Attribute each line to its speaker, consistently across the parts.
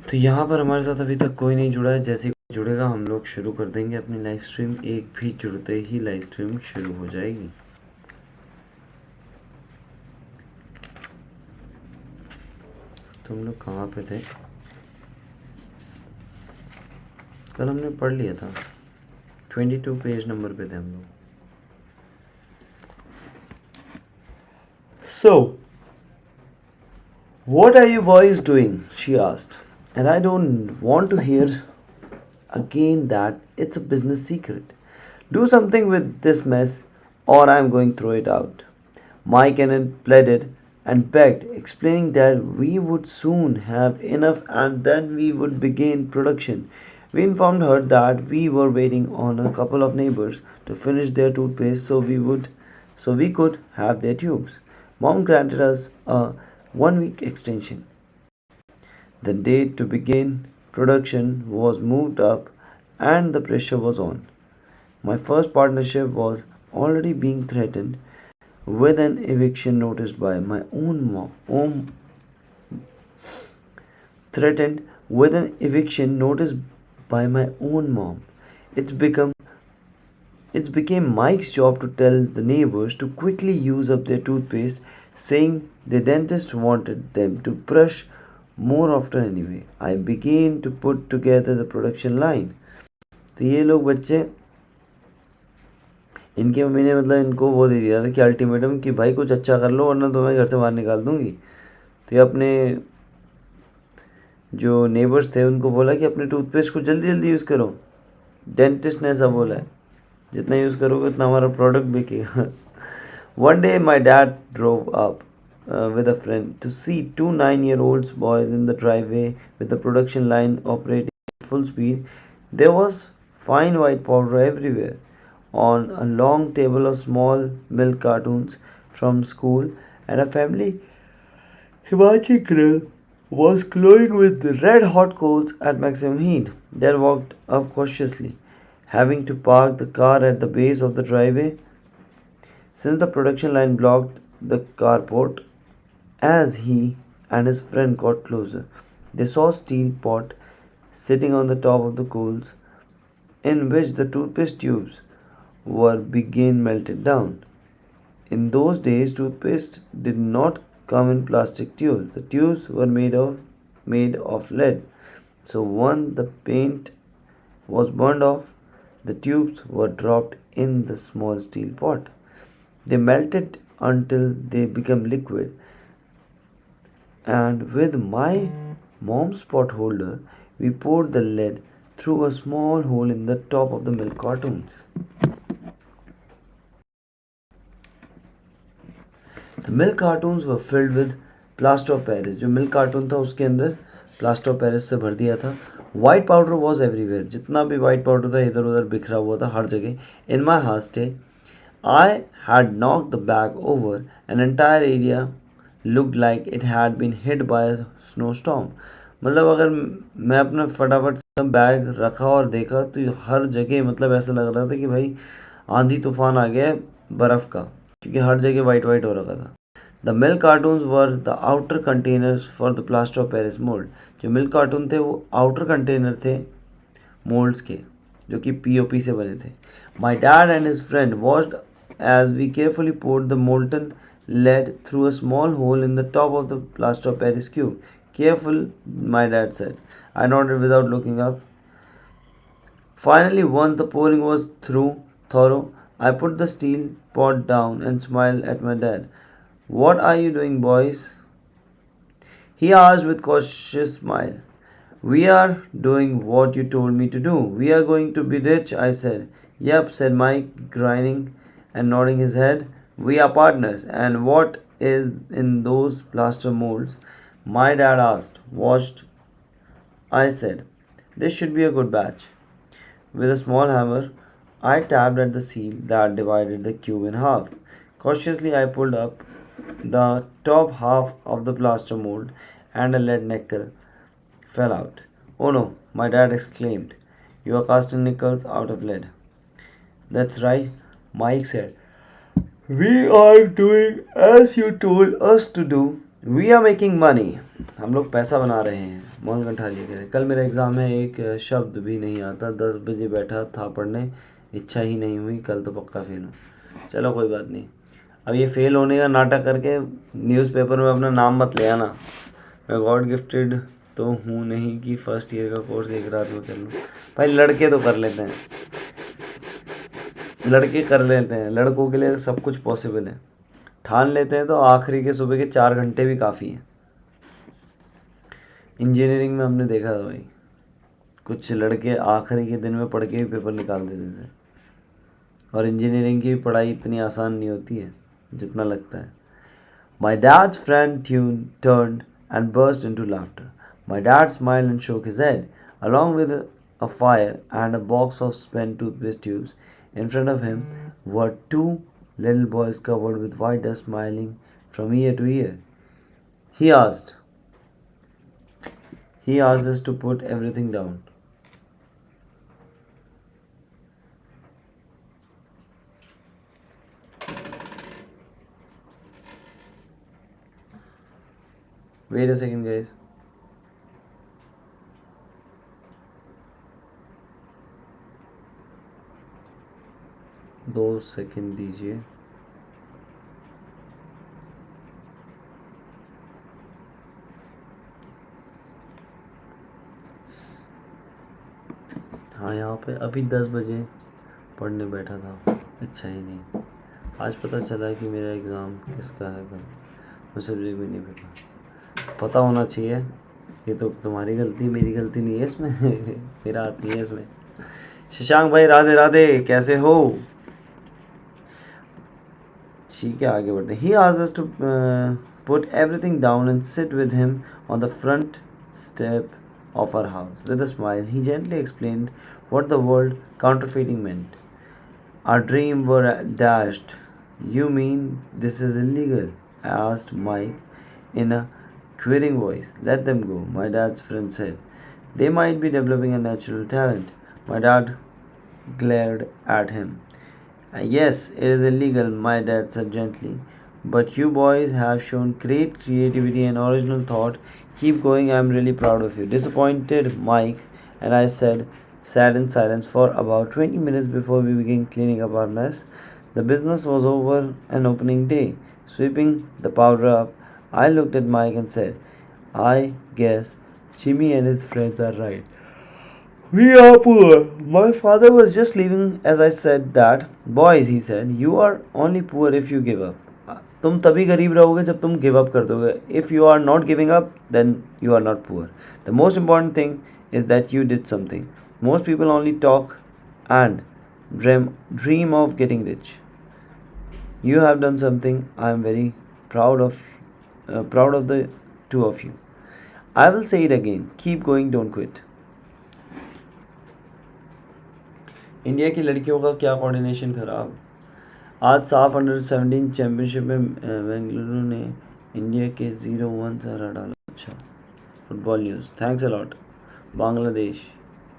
Speaker 1: तो यहाँ पर हमारे साथ अभी तक कोई नहीं जुड़ा है। जैसे ही कोई जुड़ेगा हम लोग शुरू कर देंगे अपनी लाइव स्ट्रीम। एक भी जुड़ते ही लाइव स्ट्रीम शुरू हो जाएगी। तुम लोग कहाँ पे थे? कल हमने पढ़ लिया था, 22 पेज नंबर पे थे हम लोग। So, what are you boys doing? She asked. And I don't want to hear again that it's a business secret. Do something with this mess or I'm going to throw it out. Mike Kenneth pleaded and begged, explaining that we would soon have enough and then we would begin production. We informed her that we were waiting on a couple of neighbors to finish their toothpaste so we could have their tubes. Mom granted us a 1 week extension. The date to begin production was moved up and the pressure was on. My first partnership was already being threatened with an eviction notice by my own mom. Threatened with an eviction notice by my own mom. It's become it became Mike's job to tell the neighbors to quickly use up their toothpaste, saying the dentist wanted them to brush more often anyway. I began to put together the production line. तो ये लोग बच्चे, इनके mummy ने मतलब इनको वो दे दिया था कि अल्टीमेटम कि भाई कुछ अच्छा कर लो वरना तो मैं घर से बाहर निकाल दूंगी। तो ये अपने जो नेबर्स थे उनको बोला कि अपने टूथपेस्ट को जल्दी जल्दी यूज़ करो। डेंटिस्ट ने ऐसा बोला है, जितना यूज़ करोगे उतना हमारा प्रोडक्ट बिकेगा। One day my dad drove up with a friend to see two 9-year-old boys in the driveway with the production line operating at full speed. There was fine white powder everywhere. On a long table of small milk cartons from school and a family Himachi grill was glowing with red hot coals at maximum heat. Dad walked up cautiously, having to park the car at the base of the driveway since the production line blocked the carport. As he and his friend got closer, they saw a steel pot sitting on the top of the coals in which the toothpaste tubes were being melted down. In those days, toothpaste did not come in plastic tubes. The tubes were made of lead. So when the paint was burned off, the tubes were dropped in the small steel pot. They melted until they became liquid. And with my mom's pot holder, we poured the lead through a small hole in the top of the milk cartons. The milk cartons were filled with plaster of Paris. जो milk cartoon था उसके अंदर plaster of Paris से भर दिया था. White powder was everywhere. जितना भी वाइट पाउडर था इधर उधर बिखरा हुआ था हर जगह. In my house stay I had knocked the bag over. An entire area looked like it had been hit by a snowstorm. मतलब अगर मैं अपना फटाफट से बैग रखा और देखा तो हर जगह मतलब ऐसा लग रहा था कि भाई आंधी तूफान आ गया है बर्फ़ का, क्योंकि हर जगह वाइट वाइट हो रखा था. The milk cartoons were the outer containers for the plaster of Paris mould. जो मिल्क कार्टून थे वो आउटर कंटेनर थे मोल्ड्स के जो कि पीओपी से बने थे. My dad and his friend watched as we carefully poured the molten lead through a small hole in the top of the plaster of Paris cube. Careful, my dad said. I nodded without looking up. Finally, once the pouring was thorough, I put the steel pot down and smiled at my dad. What are you doing, boys? He asked with cautious smile. We are doing what you told me to do. We are going to be rich, I said. Yep, said Mike, grinning and nodding his head. We are partners. And what is in those plaster molds? My dad asked. Washed, I said. This should be a good batch. With a small hammer, I tapped at the seal that divided the cube in half. Cautiously, I pulled up the top half of the plaster mold and a lead nickel fell out. Oh no, my dad exclaimed. You are casting nickels out of lead. That's right, Mike said. We are doing as you told us to do. We are making money, हम लोग पैसा बना रहे हैं। मोहन कंठालिया कह रहे कल मेरा एग्ज़ाम है, एक शब्द भी नहीं आता, 10 बजे बैठा था पढ़ने, इच्छा ही नहीं हुई, कल तो पक्का फेल हूँ। चलो कोई बात नहीं, अब ये फेल होने का नाटक करके न्यूज़पेपर में अपना नाम मत ले आना। मैं गॉड गिफ्टेड तो हूँ नहीं कि फर्स्ट ईयर का कोर्स एक रात में कर लूँ। भाई लड़के तो कर लेते हैं, लड़के कर लेते हैं, लड़कों के लिए सब कुछ पॉसिबल है। ठान लेते हैं तो आखिरी के सुबह के 4 घंटे भी काफ़ी हैं। इंजीनियरिंग में हमने देखा था भाई, कुछ लड़के आखिरी के दिन में पढ़ के भी पेपर निकाल देते थे। और इंजीनियरिंग की पढ़ाई इतनी आसान नहीं होती है जितना लगता है। My dad's friend turned and burst into laughter. My dad smiled and shook his head. Along with a fire and a box of spent toothpaste tubes, in front of him were two little boys covered with white dust smiling from ear to ear. He asked, he asked us to put everything down. Wait a second, guys. दो second दीजिए। हाँ, यहाँ पे अभी 10 बजे पढ़ने बैठा था, अच्छा ही नहीं। आज पता चला कि मेरा एग्ज़ाम किसका है कल, मुझे भी नहीं पता। पता होना चाहिए, ये तो तुम्हारी गलती, मेरी गलती नहीं है इसमें मेरा हाथ नहीं है इसमें। शशांक भाई राधे राधे, कैसे हो? ठीक है, आगे बढ़ते हैं। He asked us to put everything down and sit with him on the front step of our house. With a smile, he gently explained what the word counterfeiting meant. Our dreams were dashed. You mean this is illegal? Asked Mike in a queering voice. Let them go, my dad's friend said. They might be developing a natural talent. My dad glared at him. Yes, it is illegal, my dad said gently. But you boys have shown great creativity and original thought. Keep going, I'm really proud of you. Disappointed Mike and I sat in silence for about 20 minutes before we began cleaning up our mess. The business was over an opening day. Sweeping the powder up, I looked at Mike and said, I guess Jimmy and his friends are right. We are poor. My father was just leaving as I said that. Boys, he said, you are only poor if you give up. तुम तभी गरीब रहोगे जब तुम give up कर दोगे. If you are not giving up, then you are not poor. The most important thing is that you did something. Most people only talk and dream of getting rich. You have done something. I am very proud of the two of you. I will say it again. Keep going, don't quit. India की लड़कियों का क्या coordination खराब। आज साफ under 17 championship में बेंगलुरु ने India के 0-1 से हरा डाला। अच्छा, football news, thanks a lot. Bangladesh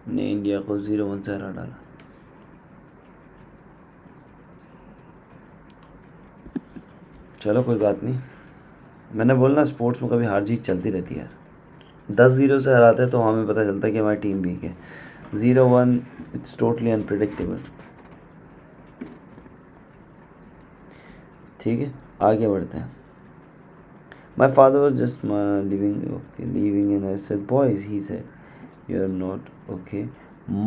Speaker 1: ने इंडिया को 0-1 से हरा डाला। चलो कोई बात नहीं, मैंने बोलना स्पोर्ट्स में कभी हार जीत चलती रहती है यार। 10-0 से हराते तो हमें पता चलता है कि हमारी टीम वीक है। 0-1 इट्स टोटली अनप्रिडिक्टेबल। ठीक है, आगे बढ़ते हैं। My father was just leaving, and I said, "Boys," he said, "you're not okay."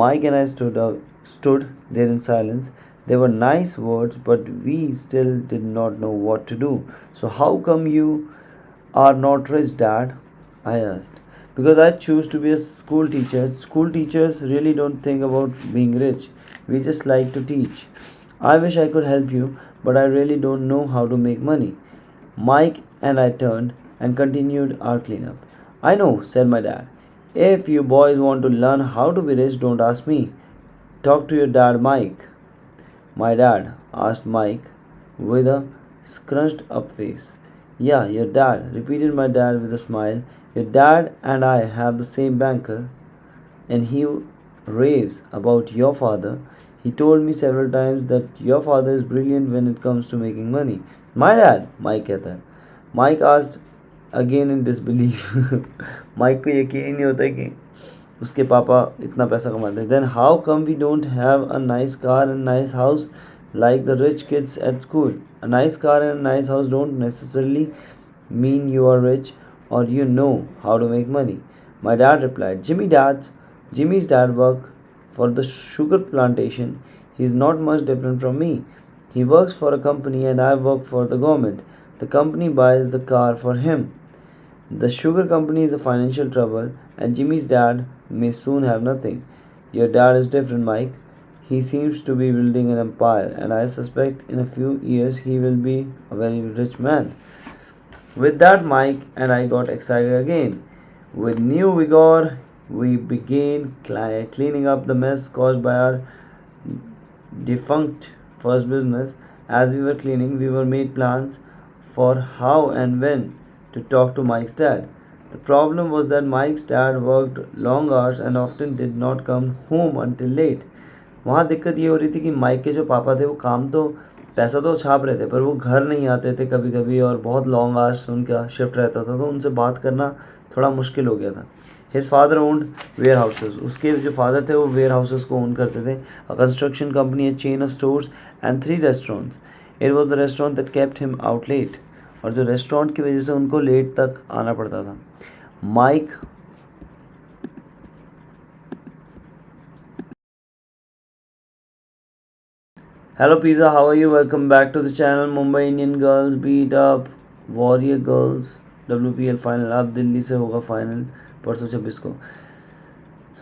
Speaker 1: Mike and I stood there in silence. They were nice words, but we still did not know what to do. So, how come you are not rich, Dad? I asked. Because I choose to be a school teacher. School teachers really don't think about being rich. We just like to teach. I wish I could help you, but I really don't know how to make money. Mike and I turned and continued our cleanup. I know, said my dad. If you boys want to learn how to be rich, don't ask me. Talk to your dad, Mike. My dad asked Mike with a scrunched up face. Yeah, your dad, repeated my dad with a smile. Your dad and I have the same banker, and he raves about your father. He told me several times that your father is brilliant when it comes to making money. My dad, Mike कहता है. Mike asked again in disbelief Mike को यकीन ही नहीं होता है कि उसके पापा इतना पैसा कमाते हैं. Then how come we don't have a nice car and nice house like the rich kids at school? A nice car and a nice house don't necessarily mean you are rich or you know how to make money. My dad replied, Jimmy's dad worked for the sugar plantation. He's not much different from me. He works for a company and I work for the government. The company buys the car for him. The sugar company is a financial trouble, and Jimmy's dad may soon have nothing. Your dad is different, Mike. He seems to be building an empire, and I suspect in a few years he will be a very rich man. With that, Mike and I got excited again. With new vigor, we began cleaning up the mess caused by our defunct first business. As we were cleaning, we were made plans for how and when to talk to Mike's dad. The problem was that Mike's dad worked long hours and often did not come home until late. वहाँ दिक्कत ये हो रही थी कि mic के जो पापा थे वो काम तो पैसा तो छाप रहे थे पर वो घर नहीं आते थे कभी कभी और बहुत लॉन्ग आवर्स उनका शिफ्ट रहता था तो उनसे बात करना थोड़ा मुश्किल हो गया था. His father owned warehouses. उसके जो फादर थे वो वेयर हाउसेज को ओन करते थे. A construction company, a chain of stores and 3 restaurants. It was the restaurant that kept him out late. और जो रेस्टोरेंट की वजह से उनको लेट तक आना पड़ता था. Mike Hello Pizza, how are you? Welcome back to the channel. Mumbai Indian girls beat up Warrior girls. WPL final. अब दिल्ली से होगा फाइनल परसों 26 को.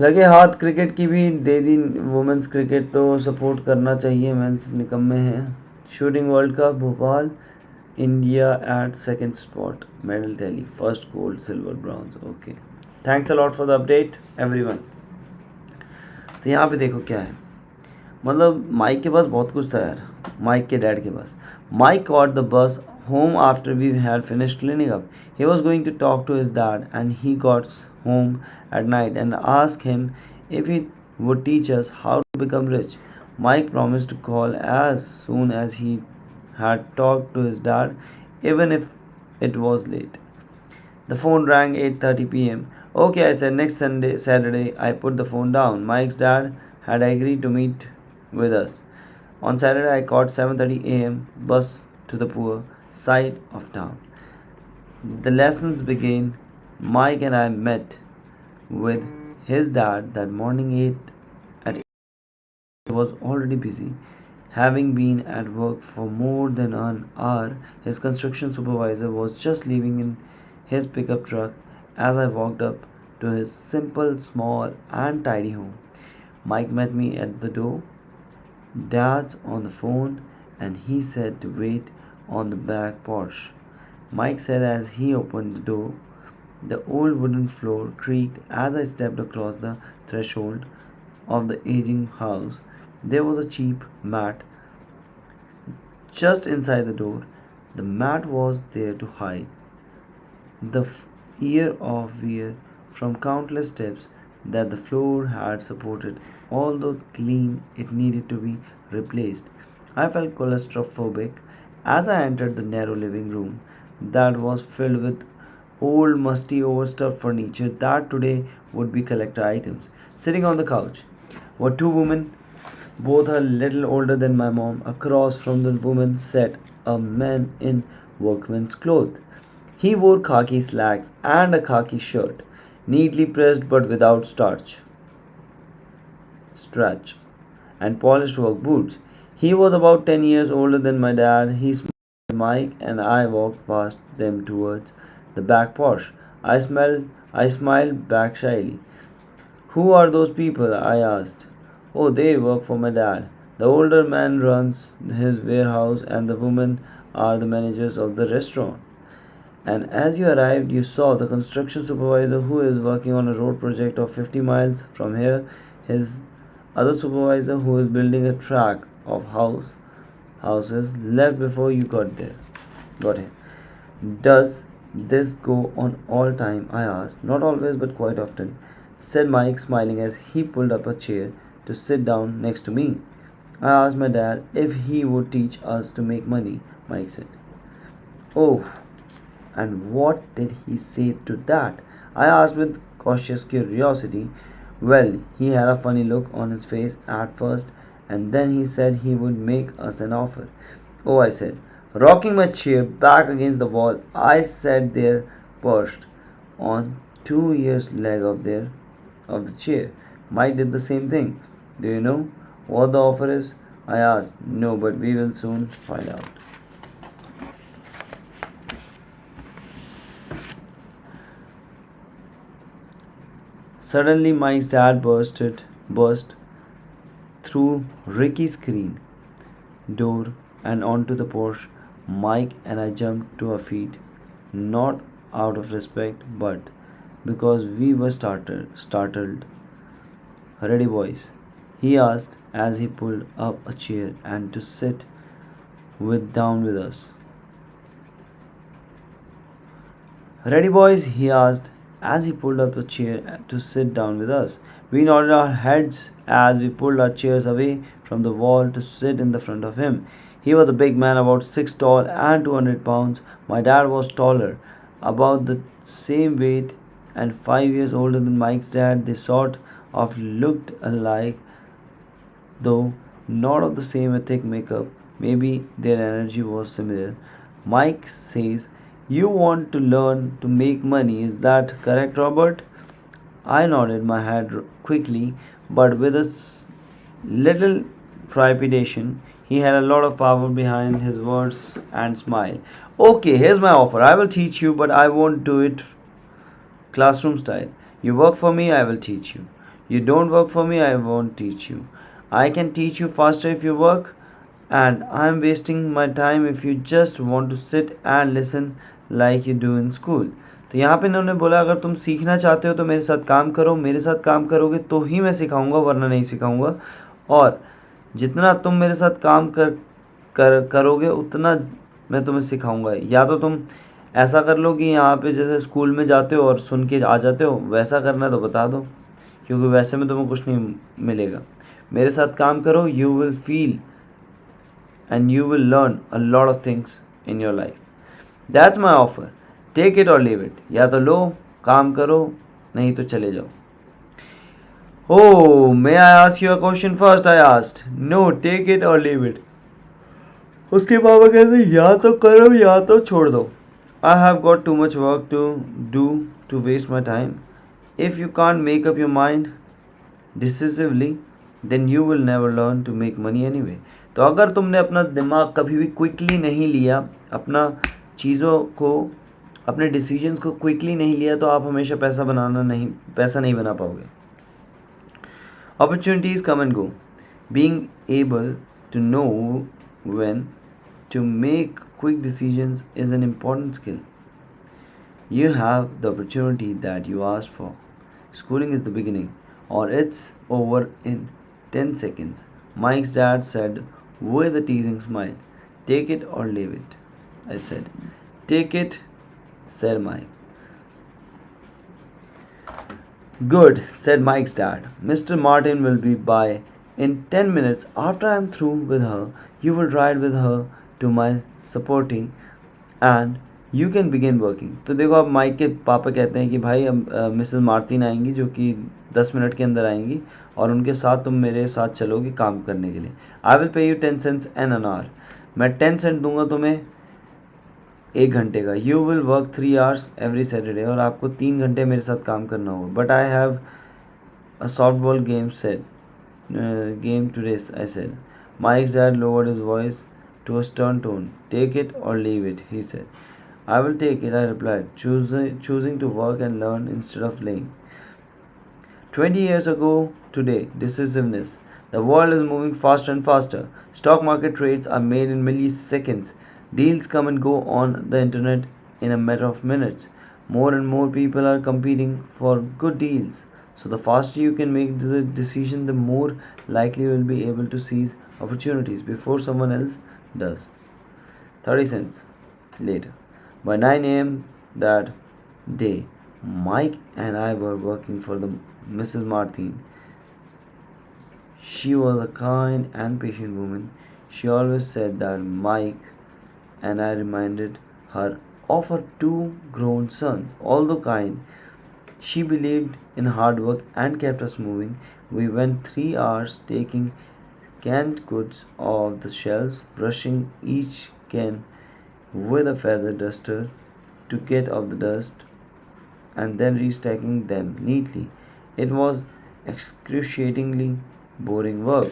Speaker 1: लगे हाथ क्रिकेट की भी दे दी. वुमेंस क्रिकेट तो सपोर्ट करना चाहिए. मेंस निकम्मे हैं. Shooting world cup Bhopal. India at second spot. Medal tally first gold silver bronze. Okay, thanks a lot for the update everyone. तो यहाँ पे देखो क्या है. मतलब माइक के पास बहुत कुछ था यार. माइक के डैड के पास. Mike caught the bus home after we had finished cleaning up. He was going to talk to his dad, and he got home at night and asked him if he would teach us how to become rich. Mike promised to call as soon as he had talked to his dad, even if it was late. The phone rang 8:30 p.m. Okay, I said. Next Saturday, I put the phone down. Mike's dad had agreed to meet with us. On Saturday, I caught 7:30 a.m. bus to the poor side of town. The lessons began. Mike and I met with his dad that morning 8 at 8. He was already busy. Having been at work for more than an hour, his construction supervisor was just leaving in his pickup truck as I walked up to his simple, small, and tidy home. Mike met me at the door. Dad's on the phone and he said to wait on the back porch. Mike said as he opened the door. The old wooden floor creaked as I stepped across the threshold of the aging house. There was a cheap mat just inside the door. The mat was there to hide the year of wear from countless steps that the floor had supported. Although clean, it needed to be replaced. I felt claustrophobic as I entered the narrow living room that was filled with old, musty, overstuffed furniture that today would be collector items. Sitting on the couch were two women, both a little older than my mom. Across from the woman sat a man in workman's clothes. He wore khaki slacks and a khaki shirt, neatly pressed but without stretch, and polished work boots. He was about 10 years older than my dad. He smiled at Mike and I walked past them towards the back porch. I smiled back shyly. Who are those people? I asked. Oh, they work for my dad. The older man runs his warehouse and the women are the managers of the restaurant. And as you arrived, you saw the construction supervisor who is working on a road project of 50 miles from here. His other supervisor who is building a track of houses left before you got there. Got here. Does this go on all time? I asked. Not always, but quite often, said Mike, smiling as he pulled up a chair to sit down next to me. I asked my dad if he would teach us to make money. Mike said, Oh, And what did he say to that? I asked with cautious curiosity. Well, he had a funny look on his face at first, and then he said he would make us an offer. Oh, I said, rocking my chair back against the wall. I sat there perched on 2 years leg of the chair. Mike did the same thing. Do you know what the offer is? I asked. No, but we will soon find out. Suddenly Mike's dad burst through Ricky's screen door and onto the porch. Mike and I jumped to our feet, not out of respect, but because we were startled. Ready, boys? He asked as he pulled up a chair and to sit with down with us. Ready, boys? He asked as he pulled up a chair to sit down with us. We nodded our heads as we pulled our chairs away from the wall to sit in the front of him. He was a big man, about 6 tall and 200 pounds. My dad was taller, about the same weight and 5 years older than Mike's dad. They sort of looked alike, though not of the same thick makeup. Maybe their energy was similar. Mike says, you want to learn to make money, is that correct, Robert? I nodded my head quickly, but with a little trepidation. He had a lot of power behind his words and smile. Okay, here's my offer. I will teach you, but I won't do it classroom style. You work for me, I will teach you. You don't work for me, I won't teach you. I can teach you faster if you work, and I'm wasting my time if you just want to sit and listen like you do in school. तो यहाँ पे इन्होंने बोला अगर तुम सीखना चाहते हो तो मेरे साथ काम करो, मेरे साथ काम करोगे तो ही मैं सिखाऊंगा वरना नहीं सिखाऊंगा, और जितना तुम मेरे साथ काम करोगे उतना मैं तुम्हें सिखाऊंगा. या तो तुम ऐसा कर लो कि यहाँ पे जैसे स्कूल में जाते हो और सुन के आ जाते हो, वैसा करना है तो बता दो, क्योंकि वैसे में तुम्हें कुछ नहीं मिलेगा. मेरे साथ काम करो, you will feel and you will learn a lot of things in your life. That's my offer. Take it or leave it. या तो लो, काम करो, नहीं तो चले जाओ. Oh, may I ask you a question first? I asked. No, take it or leave it. उसके पापा कहते या तो करो या तो छोड़ दो. I have got too much work to do to waste my time. If you can't make up your mind decisively, then you will never learn to make money anyway. तो अगर तुमने अपना दिमाग कभी भी क्विकली नहीं लिया, अपना चीज़ों को, अपने डिसीजंस को क्विकली नहीं लिया, तो आप हमेशा पैसा नहीं बना पाओगे. Opportunities come and go. Being able to know when to make quick decisions is an important skill. You have the opportunity that you asked for. Schooling is the beginning, or it's over in 10 seconds. Mike's dad said with a teasing smile. Take it or leave it. I said. Take it, said Mike. Good, said Mike's dad. Mr. Martin will be by in 10 minutes. After I am through with her, you will ride with her to my supporting and you can begin working. तो देखो अब mic के पापा कहते हैं कि भाई Mrs Martin आएंगी जो कि 10 मिनट के अंदर आएंगी और उनके साथ तुम मेरे साथ चलोगे काम करने के लिए. I will pay you 10 cents an an hour. मैं 10 cent दूंगा तुम्हें 1 घंटे का. You will work 3 hours every Saturday. और आपको 3 घंटे मेरे साथ काम करना होगा. But I have a softball game today, I said. Mike's dad lowered his voice to a stern tone. Take it or leave it, he said. I will take it, I replied, choosing to work and learn instead of playing. 20 years ago today, decisiveness. The world is moving faster and faster. Stock market trades are made in milliseconds. Deals come and go on the internet in a matter of minutes. More and more people are competing for good deals. So the faster you can make the decision, the more likely you will be able to seize opportunities before someone else does. 30 cents later. By 9 a.m. that day, Mike and I were working for the Mrs. Martin. She was a kind and patient woman. She always said that Mike and I reminded her of her 2 grown sons. Although kind, she believed in hard work and kept us moving. We went 3 hours taking canned goods off the shelves, brushing each can with a feather duster to get off the dust, and then restacking them neatly. It was excruciatingly boring work.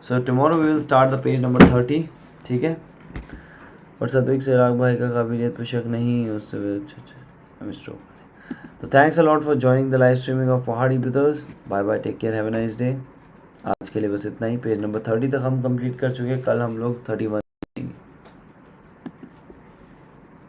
Speaker 1: So tomorrow we will start the page number 30. ठीक है, और सत्विक से राग भाई का काबिलियत पर शक नहीं है उससे मिस्टर. तो thanks a lot for joining the live streaming of Pahadi brothers. Bye bye, take care, have a nice day. आज के लिए बस इतना ही. पेज नंबर 30 तक हम कंप्लीट कर चुके हैं. कल हम लोग 31